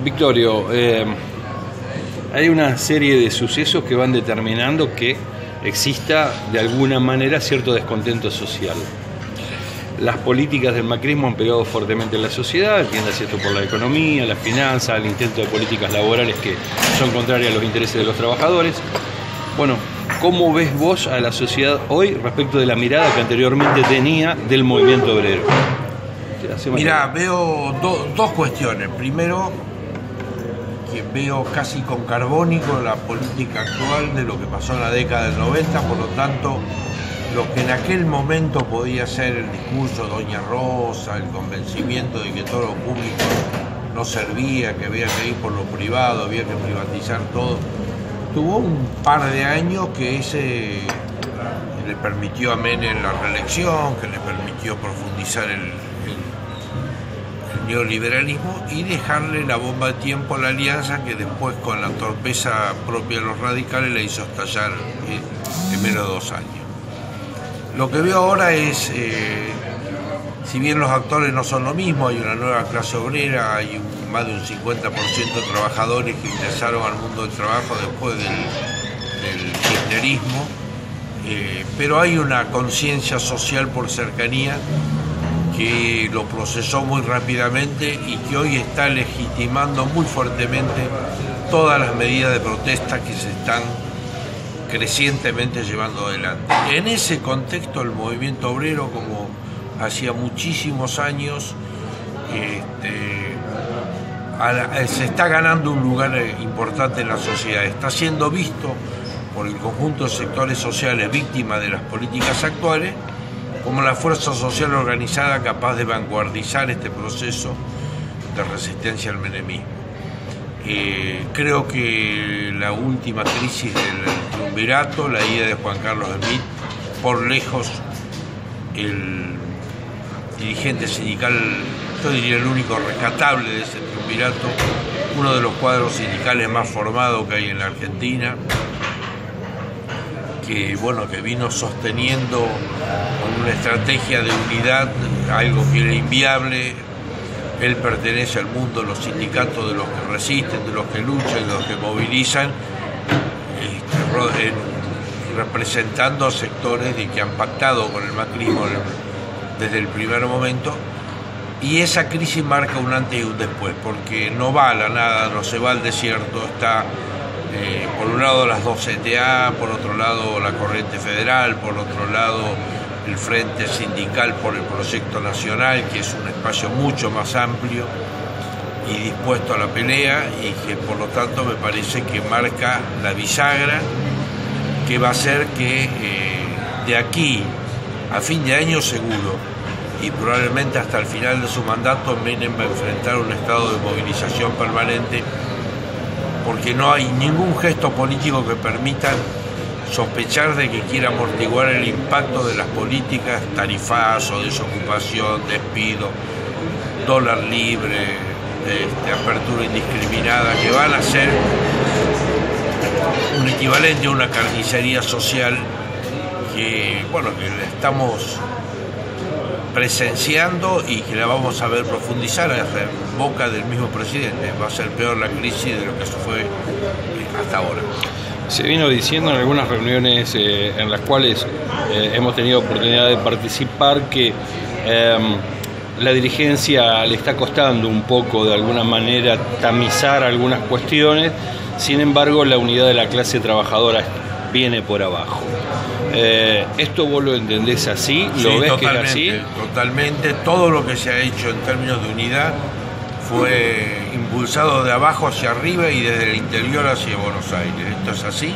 Victorio, hay una serie de sucesos que van determinando que exista de alguna manera cierto descontento social. Las políticas del macrismo han pegado fuertemente en la sociedad, entiéndase esto por la economía, las finanzas, el intento de políticas laborales que son contrarias a los intereses de los trabajadores. Bueno, ¿cómo ves vos a la sociedad hoy respecto de la mirada que anteriormente tenía del movimiento obrero? Mirá, veo dos cuestiones. Primero, que veo casi con carbónico la política actual de lo que pasó en la década del 90, por lo tanto, lo que en aquel momento podía ser el discurso de Doña Rosa, el convencimiento de que todo lo público no servía, que había que ir por lo privado, había que privatizar todo, tuvo un par de años que ese le permitió a Menem la reelección, que le permitió profundizar el neoliberalismo y dejarle la bomba de tiempo a la alianza, que después con la torpeza propia de los radicales la hizo estallar en menos de 2 años. Lo que veo ahora es, si bien los actores no son lo mismo, hay una nueva clase obrera, hay más de un 50% de trabajadores que ingresaron al mundo del trabajo después del kirchnerismo, pero hay una conciencia social por cercanía que lo procesó muy rápidamente y que hoy está legitimando muy fuertemente todas las medidas de protesta que se están crecientemente llevando adelante. En ese contexto, el movimiento obrero, como hacía muchísimos años, se está ganando un lugar importante en la sociedad, está siendo visto por el conjunto de sectores sociales víctimas de las políticas actuales como la fuerza social organizada capaz de vanguardizar este proceso de resistencia al menemismo. Creo que la última crisis del triunvirato, la ida de Juan Carlos Smith, por lejos el dirigente sindical, yo diría el único rescatable de ese triunvirato, uno de los cuadros sindicales más formados que hay en la Argentina, que vino sosteniendo con una estrategia de unidad algo que era inviable. Él pertenece al mundo de los sindicatos, de los que resisten, de los que luchan, de los que movilizan, representando sectores que han pactado con el macrismo desde el primer momento. Y esa crisis marca un antes y un después, porque no va a la nada, no se va al desierto, está por un lado las dos CTA, por otro lado la Corriente Federal, por otro lado el Frente Sindical por el Proyecto Nacional, que es un espacio mucho más amplio y dispuesto a la pelea, y que por lo tanto me parece que marca la bisagra que va a hacer que de aquí a fin de año seguro y probablemente hasta el final de su mandato Menem va a enfrentar un estado de movilización permanente, porque no hay ningún gesto político que permita sospechar de que quiera amortiguar el impacto de las políticas, tarifazo, desocupación, despido, dólar libre, apertura indiscriminada, que van a ser un equivalente a una carnicería social que la estamos presenciando y que la vamos a ver profundizar en boca del mismo presidente. Va a ser peor la crisis de lo que fue hasta ahora. Se vino diciendo en algunas reuniones en las cuales hemos tenido oportunidad de participar que la dirigencia le está costando un poco de alguna manera tamizar algunas cuestiones, sin embargo la unidad de la clase trabajadora viene por abajo. ¿Esto vos lo entendés así? ¿Lo Sí, ves que es así? Totalmente. Todo lo que se ha hecho en términos de unidad fue impulsado de abajo hacia arriba y desde el interior hacia Buenos Aires. Esto es así.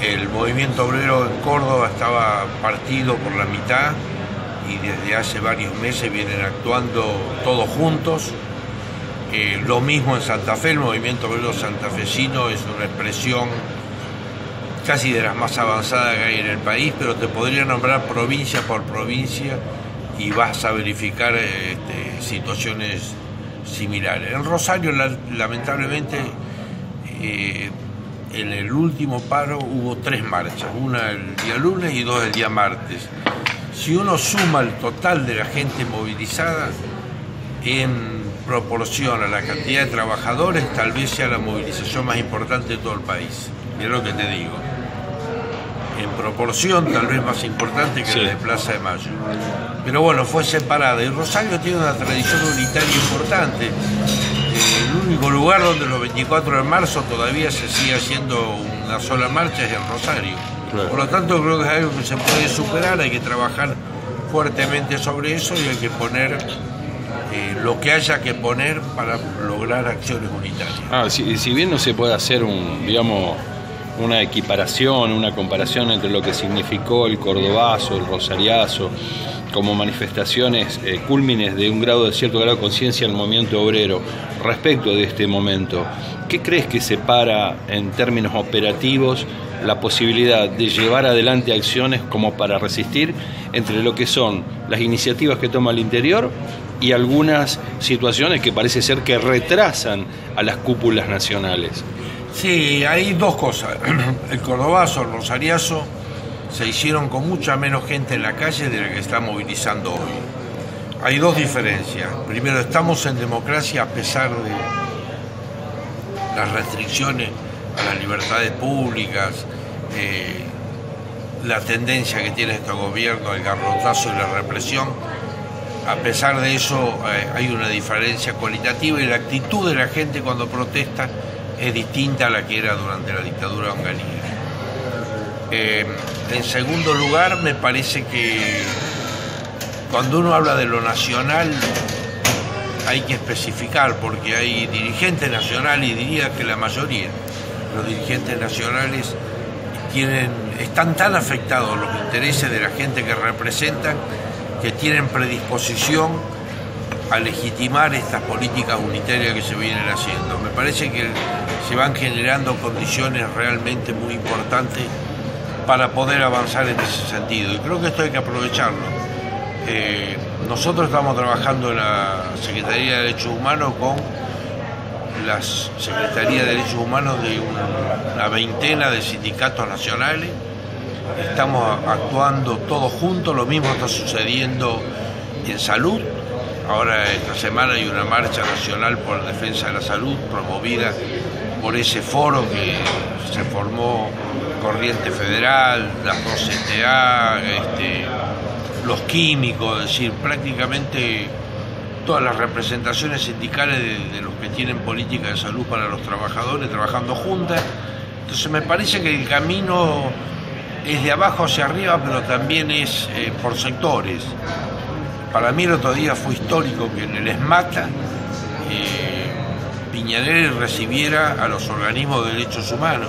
El movimiento obrero en Córdoba estaba partido por la mitad y desde hace varios meses vienen actuando todos juntos. Lo mismo en Santa Fe, el movimiento obrero santafesino es una expresión casi de las más avanzadas que hay en el país, pero te podría nombrar provincia por provincia y vas a verificar situaciones similares. En Rosario, lamentablemente, en el último paro hubo 3 marchas, una el día lunes y 2 el día martes. Si uno suma el total de la gente movilizada, en proporción a la cantidad de trabajadores, tal vez sea la movilización más importante de todo el país. Es lo que te digo. En proporción, tal vez más importante que la de Plaza de Mayo. Pero bueno, fue separada. Y Rosario tiene una tradición unitaria importante. El único lugar donde los 24 de marzo todavía se sigue haciendo una sola marcha es en Rosario. Claro. Por lo tanto, creo que es algo que se puede superar, hay que trabajar fuertemente sobre eso y hay que poner lo que haya que poner para lograr acciones unitarias. Si bien no se puede hacer una equiparación, una comparación entre lo que significó el cordobazo, el rosariazo, como manifestaciones cúlmines de cierto grado de conciencia del movimiento obrero respecto de este momento, ¿qué crees que separa en términos operativos la posibilidad de llevar adelante acciones como para resistir entre lo que son las iniciativas que toma el interior y algunas situaciones que parece ser que retrasan a las cúpulas nacionales? Sí, hay dos cosas. El cordobazo, el rosariazo se hicieron con mucha menos gente en la calle de la que está movilizando hoy. Hay dos diferencias. Primero, estamos en democracia a pesar de las restricciones a las libertades públicas, la tendencia que tiene este gobierno al garrotazo y la represión. A pesar de eso, hay una diferencia cualitativa y la actitud de la gente cuando protesta es distinta a la que era durante la dictadura de Onganía. En segundo lugar, me parece que cuando uno habla de lo nacional hay que especificar, porque hay dirigentes nacionales, y diría que la mayoría, los dirigentes nacionales están tan afectados los intereses de la gente que representan que tienen predisposición a legitimar estas políticas unitarias que se vienen haciendo. Me parece que se van generando condiciones realmente muy importantes para poder avanzar en ese sentido, y creo que esto hay que aprovecharlo. Nosotros estamos trabajando en la Secretaría de Derechos Humanos con la Secretaría de Derechos Humanos de una veintena de sindicatos nacionales. Estamos actuando todos juntos, lo mismo está sucediendo en salud. Ahora esta semana hay una marcha nacional por la defensa de la salud promovida por ese foro que se formó Corriente Federal, las dos CTA, los químicos, es decir, prácticamente todas las representaciones sindicales de los que tienen política de salud para los trabajadores trabajando juntas. Entonces me parece que el camino es de abajo hacia arriba, pero también es por sectores. Para mí el otro día fue histórico que en el ESMATA Piñanelli recibiera a los organismos de derechos humanos.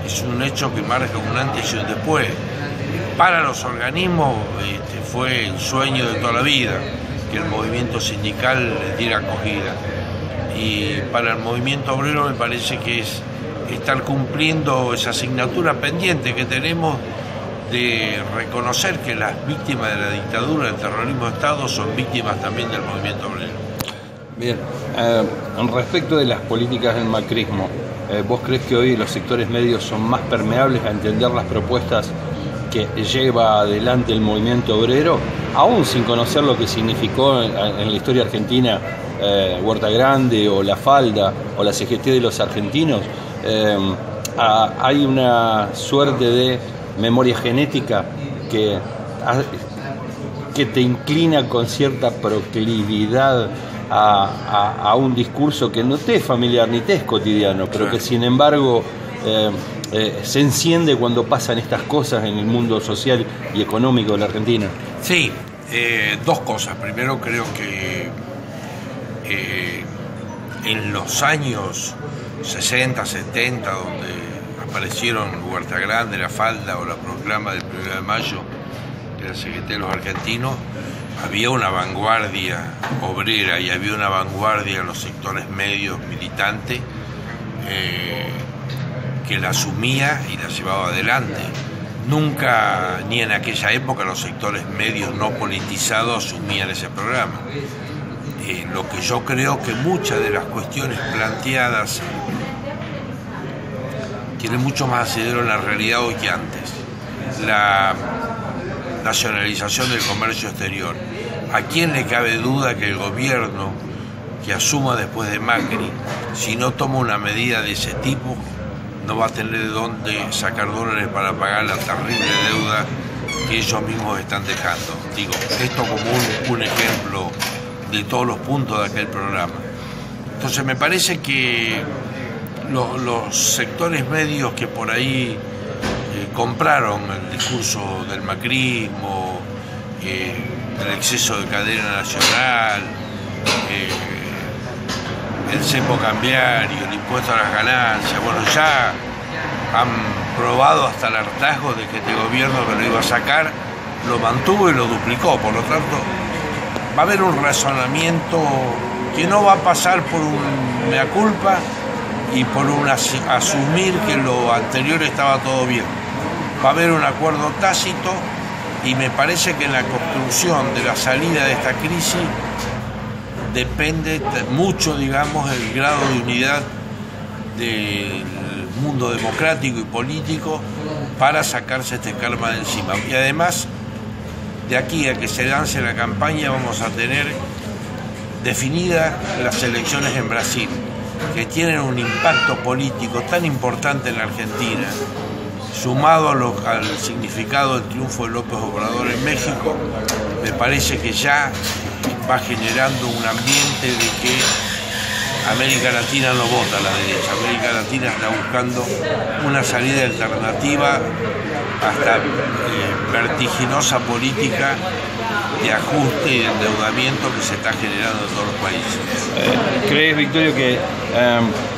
Es un hecho que marca un antes y un después. Para los organismos fue el sueño de toda la vida que el movimiento sindical les diera acogida. Y para el movimiento obrero me parece que es estar cumpliendo esa asignatura pendiente que tenemos de reconocer que las víctimas de la dictadura, del terrorismo de Estado, son víctimas también del movimiento obrero. Bien, respecto de las políticas del macrismo, ¿vos crees que hoy los sectores medios son más permeables a entender las propuestas que lleva adelante el movimiento obrero, aún sin conocer lo que significó en la historia argentina Huerta Grande o La Falda o la CGT de los argentinos? Hay una suerte de memoria genética que te inclina con cierta proclividad a un discurso que no te es familiar ni te es cotidiano, pero que sin embargo se enciende cuando pasan estas cosas en el mundo social y económico de la Argentina. Sí, dos cosas. Primero, creo que en los años 60, 70, donde aparecieron Huerta Grande, La Falda o la proclama del 1 de mayo de la CGT de los argentinos, había una vanguardia obrera y había una vanguardia en los sectores medios militantes que la asumía y la llevaba adelante. Nunca, ni en aquella época, los sectores medios no politizados asumían ese programa. Lo que yo creo que muchas de las cuestiones planteadas tienen mucho más asidero en la realidad hoy que antes. La nacionalización del comercio exterior. ¿A quién le cabe duda que el gobierno que asuma después de Macri, si no toma una medida de ese tipo, no va a tener de dónde sacar dólares para pagar la terrible deuda que ellos mismos están dejando. Digo, esto como un ejemplo de todos los puntos de aquel programa. Entonces me parece que los sectores medios que por ahí compraron el discurso del macrismo, del exceso de cadena nacional, el cepo cambiario, el impuesto a las ganancias, bueno, ya han probado hasta el hartazgo de que este gobierno que lo iba a sacar lo mantuvo y lo duplicó. Por lo tanto, va a haber un razonamiento que no va a pasar por un mea culpa y por un asumir que lo anterior estaba todo bien. Va a haber un acuerdo tácito y me parece que en la construcción de la salida de esta crisis depende mucho, digamos, el grado de unidad del mundo democrático y político para sacarse este karma de encima. Y además, de aquí a que se lance la campaña vamos a tener definidas las elecciones en Brasil, que tienen un impacto político tan importante en la Argentina, sumado al significado del triunfo de López Obrador en México, me parece que ya va generando un ambiente de que América Latina no vota a la derecha. América Latina está buscando una salida alternativa hasta vertiginosa política de ajuste y de endeudamiento que se está generando en todos los países. ¿Crees, Victorio, que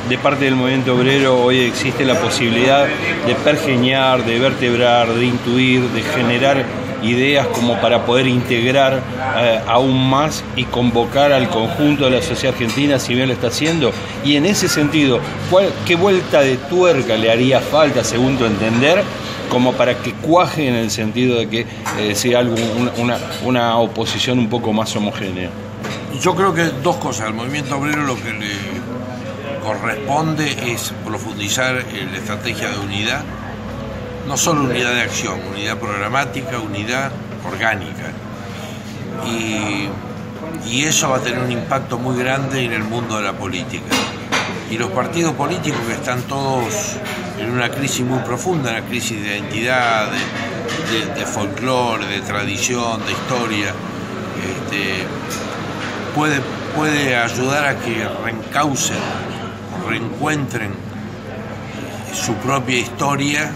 de parte del movimiento obrero hoy existe la posibilidad de pergeñar, de vertebrar, de intuir, de generar ideas como para poder integrar aún más y convocar al conjunto de la sociedad argentina, si bien lo está haciendo? Y en ese sentido, ¿qué vuelta de tuerca le haría falta, según tu entender, como para que cuaje en el sentido de que sea una oposición un poco más homogénea? Yo creo que dos cosas. Al movimiento obrero lo que le corresponde es profundizar en la estrategia de unidad, no solo unidad de acción, unidad programática, unidad orgánica. Y eso va a tener un impacto muy grande en el mundo de la política. Y los partidos políticos que están todos en una crisis muy profunda, una crisis de identidad, de folclore, de tradición, de historia, puede ayudar a que reencaucen, reencuentren su propia historia.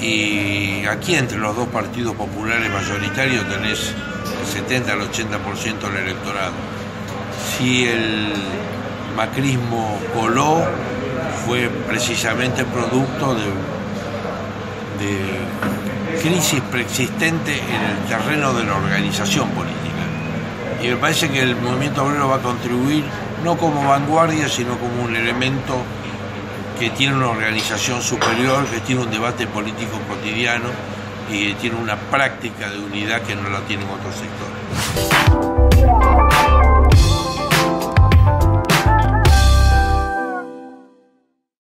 Y aquí entre los dos partidos populares mayoritarios tenés el 70 al 80% del electorado. Si el macrismo coló, fue precisamente producto de crisis preexistente en el terreno de la organización política. Y me parece que el movimiento obrero va a contribuir no como vanguardia, sino como un elemento que tiene una organización superior, que tiene un debate político cotidiano y que tiene una práctica de unidad que no la tienen otros sectores.